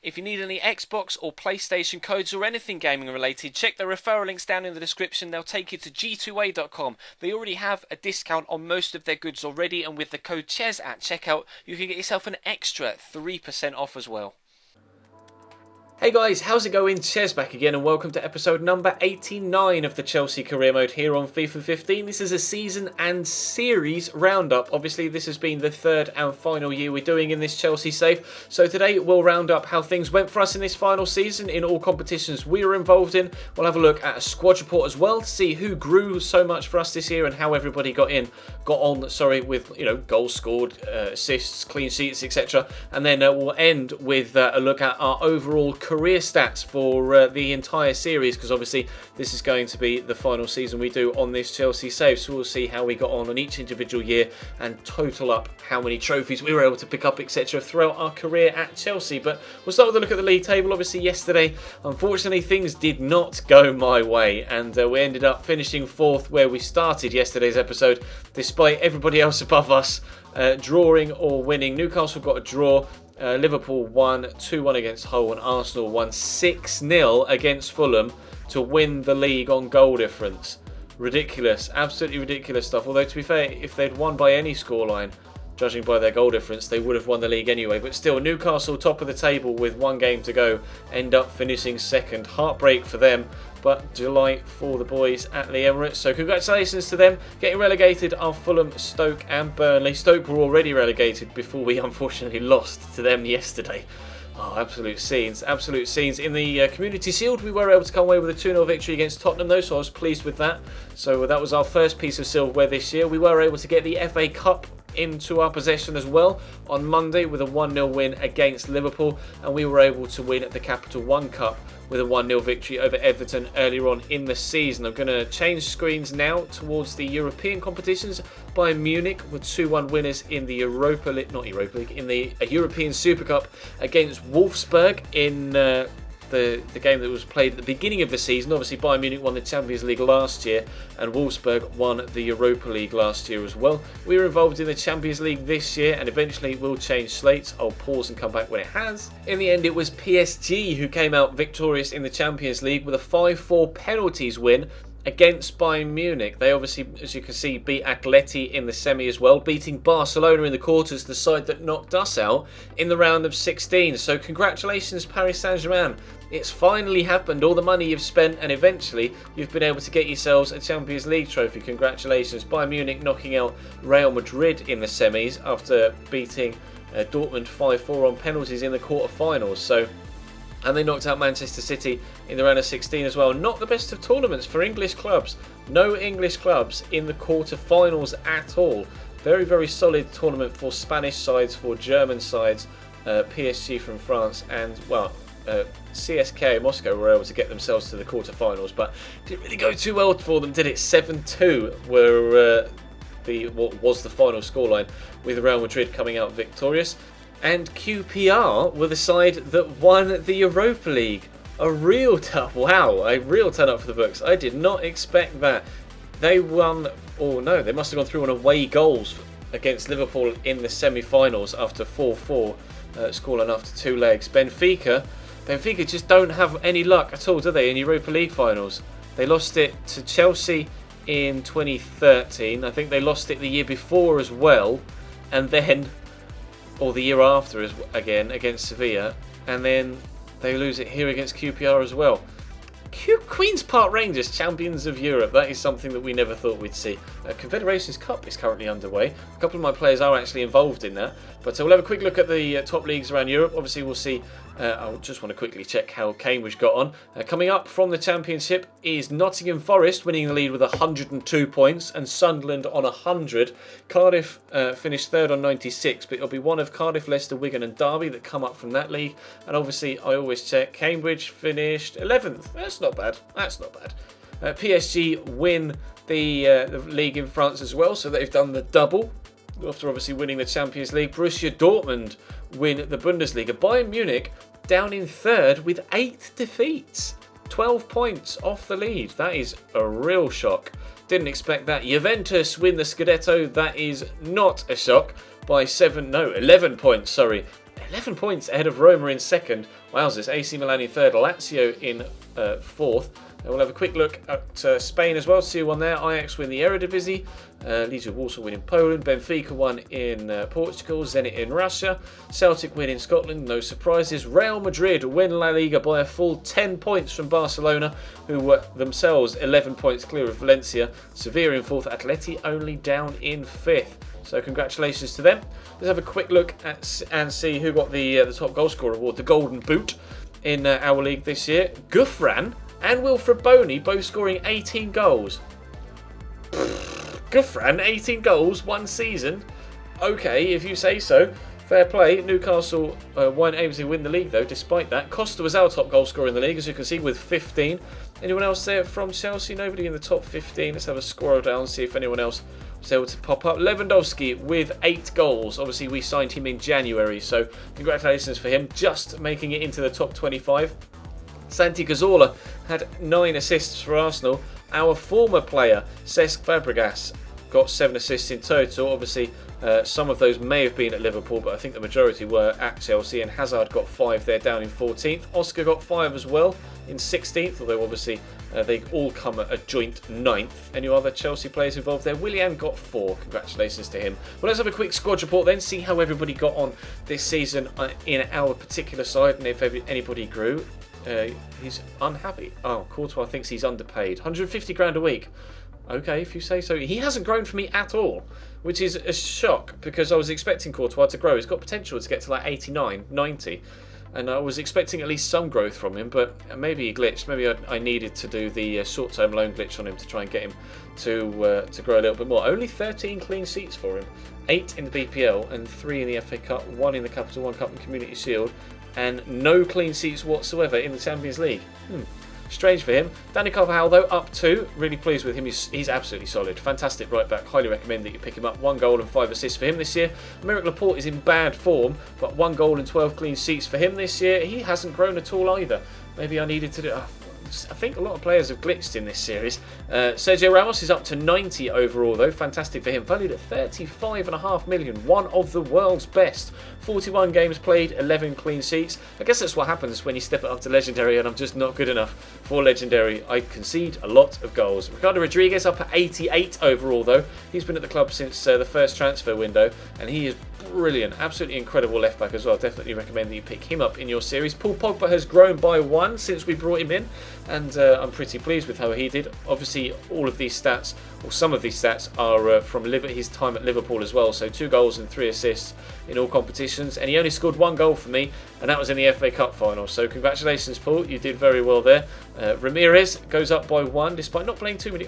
If you need any Xbox or PlayStation codes or anything gaming related, check the referral links down in the description. They'll take you to g2a.com. They already have a discount on most of their goods already, and with the code CHES at checkout, you can get yourself an extra 3% off as well. Hey guys, how's it going? Ches back again, and welcome to episode number 89 of the Chelsea Career Mode here on FIFA 15. This is a season and series roundup. Obviously, this has been the third and final year we're doing in this Chelsea save. So today we'll round up how things went for us in this final season in all competitions we were involved in. We'll have a look at a squad report as well to see who grew so much for us this year and how everybody got on with goals scored, assists, clean sheets, etc. And then we'll end with a look at our overall career stats for the entire series, because obviously this is going to be the final season we do on this Chelsea save, so we'll see how we got on each individual year and total up how many trophies we were able to pick up, etc. throughout our career at Chelsea. But we'll start with a look at the league table. Obviously yesterday, unfortunately, things did not go my way, and we ended up finishing fourth where we started yesterday's episode, despite everybody else above us drawing or winning. Newcastle got a draw. Liverpool won 2-1 against Hull, and Arsenal won 6-0 against Fulham to win the league on goal difference. Ridiculous, absolutely ridiculous stuff. Although, to be fair, if they'd won by any scoreline, judging by their goal difference, they would have won the league anyway. But still, Newcastle, top of the table with one game to go, end up finishing second. Heartbreak for them, but delight for the boys at the Emirates. So congratulations to them. Getting relegated are Fulham, Stoke and Burnley. Stoke were already relegated before we unfortunately lost to them yesterday. Oh, absolute scenes, absolute scenes. In the Community Shield, we were able to come away with a 2-0 victory against Tottenham though, so I was pleased with that. So that was our first piece of silverware this year. We were able to get the FA Cup into our possession as well on Monday with a 1-0 win against Liverpool, and we were able to win at the Capital One Cup with a 1-0 victory over Everton earlier on in the season. I'm going to change screens now towards the European competitions. Bayern Munich were 2-1 winners in the European Super Cup against Wolfsburg in the game that was played at the beginning of the season. Obviously, Bayern Munich won the Champions League last year, and Wolfsburg won the Europa League last year as well. We were involved in the Champions League this year, and eventually we'll change slates. I'll pause and come back when it has. In the end, it was PSG who came out victorious in the Champions League with a 5-4 penalties win against Bayern Munich. They obviously, as you can see, beat Atleti in the semi as well, beating Barcelona in the quarters, the side that knocked us out in the round of 16. So congratulations, Paris Saint-Germain. It's finally happened. All the money you've spent, and eventually you've been able to get yourselves a Champions League trophy. Congratulations. Bayern Munich knocking out Real Madrid in the semis after beating Dortmund 5-4 on penalties in the quarterfinals. And they knocked out Manchester City in the round of 16 as well. Not the best of tournaments for English clubs. No English clubs in the quarterfinals at all. Very, very solid tournament for Spanish sides, for German sides, PSG from France, and, CSKA Moscow were able to get themselves to the quarterfinals, but didn't really go too well for them, did it? 7-2 were what was the final scoreline, with Real Madrid coming out victorious. And QPR were the side that won the Europa League. A real turn up for the books. I did not expect that. They won, they must have gone through on away goals against Liverpool in the semi-finals after 4-4, scoreline after two legs. Benfica just don't have any luck at all, do they, in Europa League finals? They lost it to Chelsea in 2013. I think they lost it the year before as well, and then, or the year after again, against Sevilla, and then they lose it here against QPR as well. Queen's Park Rangers, champions of Europe. That is something that we never thought we'd see. Confederations Cup is currently underway. A couple of my players are actually involved in that. But we'll have a quick look at the top leagues around Europe. Obviously, we'll see. I just want to quickly check how Cambridge got on. Coming up from the Championship is Nottingham Forest winning the lead with 102 points and Sunderland on 100. Cardiff finished third on 96, but it'll be one of Cardiff, Leicester, Wigan and Derby that come up from that league. And obviously, I always check, Cambridge finished 11th. That's not bad. PSG win the league in France as well, so they've done the double after obviously winning the Champions League. Borussia Dortmund win the Bundesliga. Bayern Munich down in third with 8 defeats. 12 points off the lead. That is a real shock. Didn't expect that. Juventus win the Scudetto. That is not a shock by 11 points, 11 points ahead of Roma in second. Wowzers, AC Milan in third, Lazio in fourth. And we'll have a quick look at Spain as well. 2-1 there. Ajax win the Eredivisie. Legia Warsaw win in Poland. Benfica won in Portugal. Zenit in Russia. Celtic win in Scotland. No surprises. Real Madrid win La Liga by a full 10 points from Barcelona, who were themselves 11 points clear of Valencia. Sevilla in fourth. Atleti only down in fifth. So congratulations to them. Let's have a quick look at and see who got the top goal scorer award, the Golden Boot, in our league this year. Gouffran and Wilfred Boney both scoring 18 goals. Gouffran, 18 goals, one season. Okay, if you say so. Fair play. Newcastle weren't able to win the league though, despite that. Costa was our top goal scorer in the league, as you can see, with 15. Anyone else there from Chelsea? Nobody in the top 15. Let's have a scroll down and see if anyone else was able to pop up. Lewandowski with 8 goals. Obviously, we signed him in January, so congratulations for him, just making it into the top 25. Santi Cazorla had 9 assists for Arsenal. Our former player, Cesc Fabregas, got 7 assists in total. Obviously, some of those may have been at Liverpool, but I think the majority were at Chelsea. And Hazard got 5 there, down in 14th. Oscar got 5 as well in 16th, although obviously they all come at a joint 9th. Any other Chelsea players involved there? Willian got 4. Congratulations to him. Well, let's have a quick squad report then, see how everybody got on this season in our particular side, and if anybody grew. He's unhappy. Oh, Courtois thinks he's underpaid. 150 grand a week. Okay, if you say so. He hasn't grown for me at all, which is a shock because I was expecting Courtois to grow. He's got potential to get to like 89, 90. And I was expecting at least some growth from him, but maybe he glitched. Maybe I needed to do the short-term loan glitch on him to try and get him to grow a little bit more. Only 13 clean sheets for him. 8 in the BPL and 3 in the FA Cup, 1 in the Capital One Cup and Community Shield, and no clean sheets whatsoever in the Champions League. Strange for him. Danny Carvajal, though, up 2. Really pleased with him. He's absolutely solid. Fantastic right back. Highly recommend that you pick him up. 1 goal and 5 assists for him this year. Aymeric Laporte is in bad form, but 1 goal and 12 clean sheets for him this year. He hasn't grown at all either. Maybe I needed to do... I think a lot of players have glitched in this series. Sergio Ramos is up to 90 overall, though. Fantastic for him. Valued at 35.5 million. One of the world's best. 41 games played, 11 clean sheets. I guess that's what happens when you step it up to Legendary, and I'm just not good enough for Legendary. I concede a lot of goals. Ricardo Rodriguez up at 88 overall, though. He's been at the club since the first transfer window, and he is brilliant. Absolutely incredible left back as well. Definitely recommend that you pick him up in your series. Paul Pogba has grown by 1 since we brought him in, and I'm pretty pleased with how he did. Obviously, all of these stats, or some of these stats, are from his time at Liverpool as well. So 2 goals and 3 assists in all competitions, and he only scored 1 goal for me, and that was in the FA Cup final. So congratulations, Paul. You did very well there. Ramirez goes up by 1 despite not playing too many...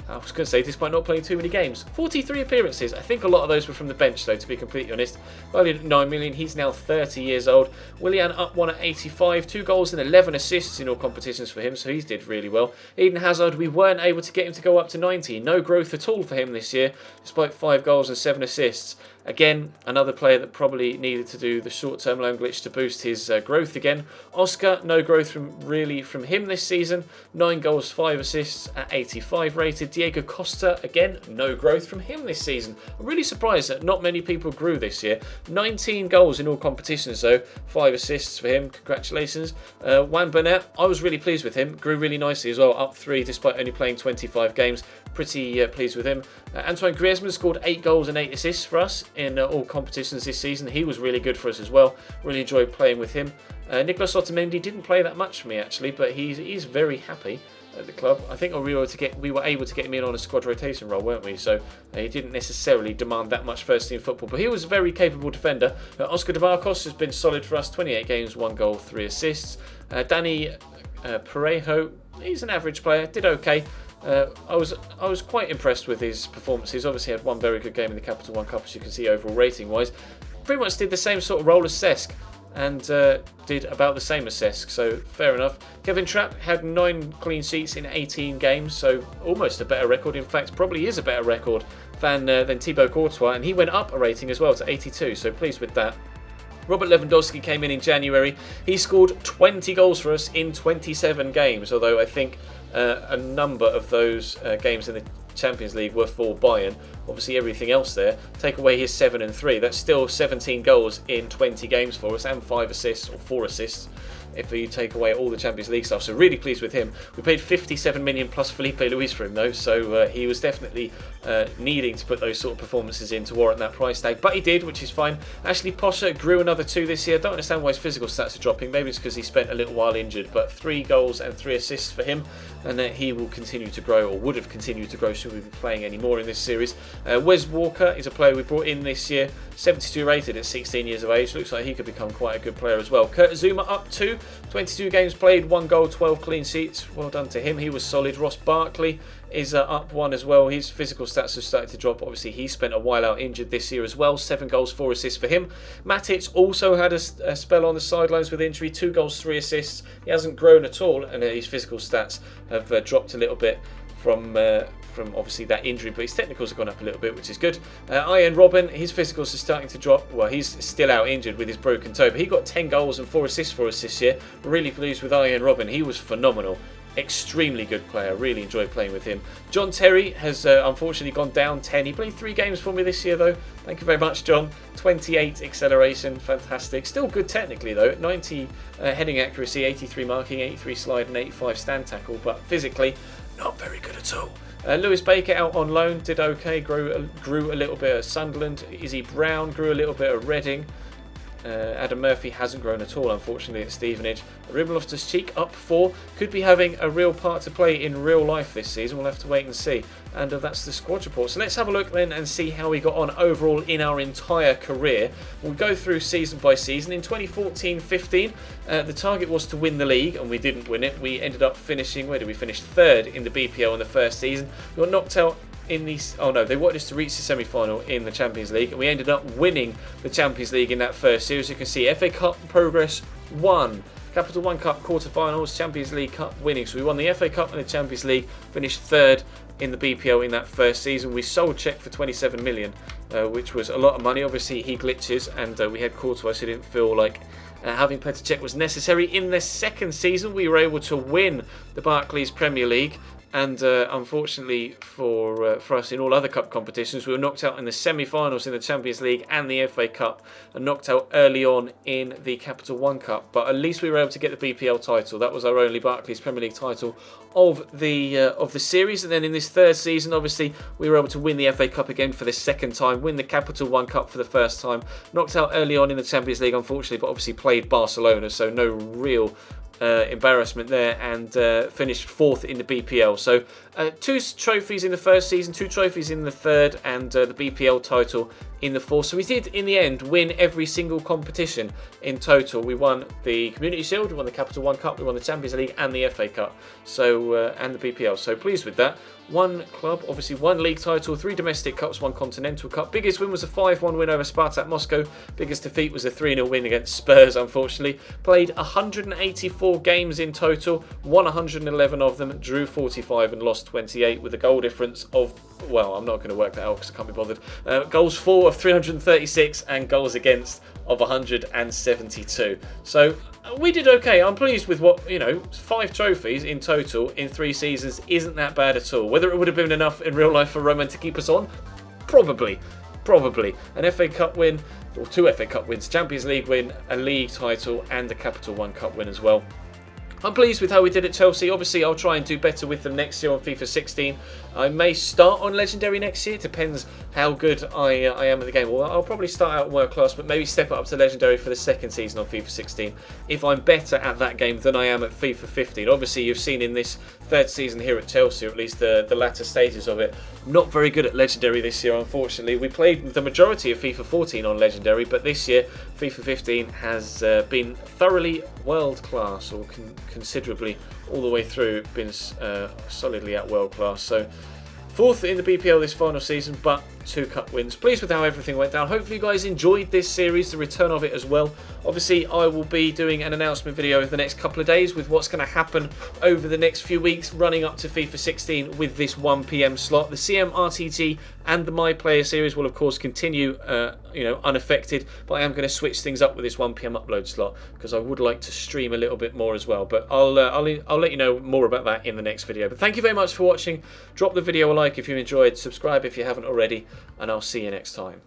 I was going to say, despite not playing too many games. 43 appearances. I think a lot of those were from the bench, though, to be completely honest. Valued at 9 million. He's now 30 years old. Willian up 1 at 85. 2 goals and 11 assists in all competitions for him, so he's did really well. Eden Hazard, we weren't able to get him to go up to 90. No growth at all for him this year, despite 5 goals and 7 assists. Again, another player that probably needed to do the short-term loan glitch to boost his growth again. Oscar, no growth from him this season. 9 goals, 5 assists at 85 rated. Diego Costa, again, no growth from him this season. I'm really surprised that not many people grew this year. 19 goals in all competitions though. 5 assists for him. Congratulations. Juan Bernat, I was really pleased with him. Grew really nicely as well. Up 3 despite only playing 25 games. Pretty pleased with him. Antoine Griezmann scored 8 goals and 8 assists for us in all competitions this season. He was really good for us as well. Really enjoyed playing with him. Nicolas Otamendi didn't play that much for me actually, but he's very happy at the club. I think we were able to get him in on a squad rotation role, weren't we? So he didn't necessarily demand that much first team football, but he was a very capable defender. Oscar de Marcos has been solid for us. 28 games, 1 goal, 3 assists. Danny Parejo, he's an average player. Did okay. I was quite impressed with his performances. Obviously had 1 very good game in the Capital One Cup, as you can see overall rating wise. Pretty much did the same sort of role as Cesc, and did about the same as Cesc, so fair enough. Kevin Trapp had 9 clean sheets in 18 games, so almost a better record. In fact, probably is a better record than Thibaut Courtois, and he went up a rating as well to 82, so pleased with that. Robert Lewandowski came in January. He scored 20 goals for us in 27 games, although I think a number of those games in the Champions League were for Bayern. Obviously everything else there, take away his 7 and 3, that's still 17 goals in 20 games for us and 5 assists or 4 assists if you take away all the Champions League stuff. So really pleased with him. We paid 57 million plus Felipe Luis for him though, so he was definitely needing to put those sort of performances in to warrant that price tag, but he did, which is fine. Ashley Posher grew another 2 this year. Don't understand why his physical stats are dropping. Maybe it's because he spent a little while injured, but 3 goals and 3 assists for him, and he will continue to grow, or would have continued to grow should we be playing any more in this series. Wes Walker is a player we brought in this year, 72 rated at 16 years of age. Looks like he could become quite a good player as well. Kurt Zuma up 2, 22 games played, 1 goal, 12 clean sheets. Well done to him, he was solid. Ross Barkley is up 1 as well. His physical stats have started to drop. Obviously he spent a while out injured this year as well. 7 goals, 4 assists for him. Matic also had a spell on the sidelines with injury, 2 goals, 3 assists. He hasn't grown at all, and his physical stats have dropped a little bit from obviously that injury, but his technicals have gone up a little bit, which is good. Ian Robin, his physicals are starting to drop. Well, he's still out injured with his broken toe, but he got 10 goals and 4 assists for us this year. Really pleased with Ian Robin. He was phenomenal. Extremely good player. Really enjoyed playing with him. John Terry has unfortunately gone down 10. He played 3 games for me this year though. Thank you very much, John. 28 acceleration, fantastic. Still good technically though. 90 heading accuracy, 83 marking, 83 slide, and 85 stand tackle, but physically not very good at all. Lewis Baker out on loan, did okay, grew a little bit at Sunderland. Izzy Brown grew a little bit at Reading. Adam Murphy hasn't grown at all, unfortunately, at Stevenage. Ruben Loftus-Cheek up 4, could be having a real part to play in real life this season. We'll have to wait and see. And that's the squad report. So let's have a look then and see how we got on overall in our entire career. We'll go through season by season. In 2014-15, the target was to win the league, and we didn't win it. We ended up finishing, where did we finish? 3rd in the BPL in the first season. We got knocked out in these. Oh no, they wanted us to reach the semi-final in the Champions League, and we ended up winning the Champions League in that first series. You can see FA Cup progress 1, Capital One Cup quarter-finals, Champions League Cup winning. So we won the FA Cup and the Champions League, finished 3rd in the BPL in that first season. We sold Czech for 27 million, which was a lot of money. Obviously he glitches, and we had Courtois, so didn't feel like having Petr Cech was necessary. In the second season we were able to win the Barclays Premier League, and unfortunately for us in all other cup competitions, we were knocked out in the semi-finals in the Champions League and the FA Cup, and knocked out early on in the Capital One Cup. But at least we were able to get the BPL title. That was our only Barclays Premier League title of the series. And then in this third season, obviously, we were able to win the FA Cup again for the second time, win the Capital One Cup for the first time, knocked out early on in the Champions League, unfortunately, but obviously played Barcelona, so no real embarrassment there, and finished 4th in the BPL. So 2 trophies in the first season, 2 trophies in the third, and the BPL title in the fourth. So we did in the end win every single competition in total. We won the Community Shield, we won the Capital One Cup, we won the Champions League and the FA Cup, so and the BPL. So pleased with that. 1 club, obviously 1 league title, 3 domestic cups, 1 continental cup. Biggest win was a 5-1 win over Spartak Moscow. Biggest defeat was a 3-0 win against Spurs, unfortunately. Played 184 games in total, won 111 of them, drew 45 and lost 28, with a goal difference of, well, I'm not going to work that out because I can't be bothered. Goals for of 336 and goals against of 172. So we did okay. I'm pleased with what, 5 trophies in total in 3 seasons isn't that bad at all. Whether it would have been enough in real life for Roman to keep us on, probably. An FA Cup win, or 2 FA Cup wins, Champions League win, a league title, and a Capital One Cup win as well. I'm pleased with how we did at Chelsea. Obviously, I'll try and do better with them next year on FIFA 16. I may start on Legendary next year. Depends how good I am at the game. Well, I'll probably start out in World Class, but maybe step up to Legendary for the second season on FIFA 16 if I'm better at that game than I am at FIFA 15. Obviously, you've seen in this third season here at Chelsea, or at least the latter stages of it, not very good at Legendary this year, unfortunately. We played the majority of FIFA 14 on Legendary, but this year FIFA 15 has been thoroughly world class, or considerably all the way through been solidly at world class. So 4th in the BPL this final season, but 2 cup wins. Pleased with how everything went down. Hopefully you guys enjoyed this series, the return of it as well. Obviously I will be doing an announcement video over the next couple of days with what's going to happen over the next few weeks running up to FIFA 16 with this 1 PM slot. The CM RTG and the My Player series will of course continue unaffected, but I am going to switch things up with this 1 PM upload slot because I would like to stream a little bit more as well. But I'll let you know more about that in the next video. But thank you very much for watching. Drop the video a like if you enjoyed, subscribe if you haven't already, and I'll see you next time.